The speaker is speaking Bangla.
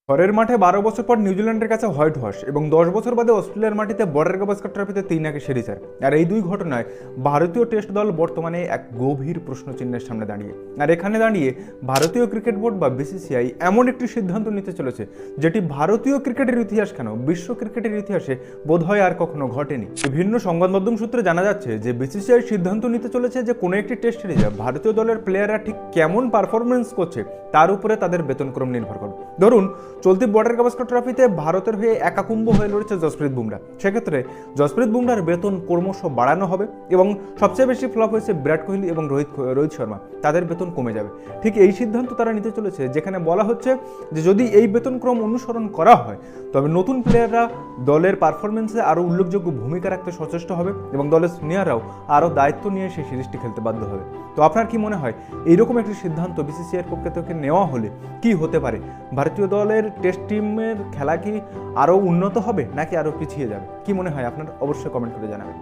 ঘরের মাঠে 12 বছর পর নিউজিল্যান্ডের কাছে হোয়াইট ওয়াশ এবং 10 বছর বাদে অস্ট্রেলিয়ার মাটিতে বর্ডার গাভাস্কর ট্রফিতে 3-1 সিরিজ। আর এই দুই ঘটনায় ভারতীয় টেস্ট দল বর্তমানে এক গভীর প্রশ্নচিহ্নের সামনে দাঁড়িয়ে। আর এখানে দাঁড়িয়ে ভারতীয় ক্রিকেট বোর্ড বা বিসিসিআই এমন একটি সিদ্ধান্ত নিতে চলেছে যেটি ভারতীয় ক্রিকেটের ইতিহাস কেন বিশ্ব ক্রিকেটের ইতিহাসে বোধহয় আর কখনো ঘটেনি। বিভিন্ন সংবাদ মাধ্যম সূত্রে জানা যাচ্ছে যে বিসিসিআই সিদ্ধান্ত নিতে চলেছে যে কোনো একটি টেস্ট সিরিজে ভারতীয় দলের প্লেয়াররা ঠিক কেমন পারফরমেন্স করছে তার উপরে তাদের বেতনক্রম নির্ভর করবে। ধরুন চলতি বর্ডার গাভাস্কর ট্রফিতে ভারতের হয়ে একাকুম্ভ হয়ে লড়েছে জসপ্রীত বুমরা, সেক্ষেত্রে জসপ্রীত বুমরার বেতন ক্রমশ বাড়ানো হবে এবং সবচেয়ে বেশি ফ্লপ হয়েছে বিরাট কোহলি এবং রোহিত শর্মা, তাদের বেতন কমে যাবে। ঠিক এই সিদ্ধান্ত তারা নিতে চলেছে যেখানে বলা হচ্ছে যে যদি এই বেতনক্রম অনুসরণ করা হয় তবে নতুন প্লেয়াররা দলের পারফরমেন্সে আরও উল্লেখযোগ্য ভূমিকা রাখতে সচেষ্ট হবে এবং দলের সিনিয়ররাও আরও দায়িত্ব নিয়ে সেই সিরিজটি খেলতে বাধ্য হবে। তো আপনার কি মনে হয় এইরকম একটি সিদ্ধান্ত বিসিসিআইয়ের পক্ষ থেকে নেওয়া হলে কি হতে পারে? ভারতীয় দলের টেস্ট টিমের খেলা কি আরও উন্নত হবে নাকি আরও পিছিয়ে যাবে? কি মনে হয় আপনার? অবশ্যই কমেন্ট করে জানাবেন।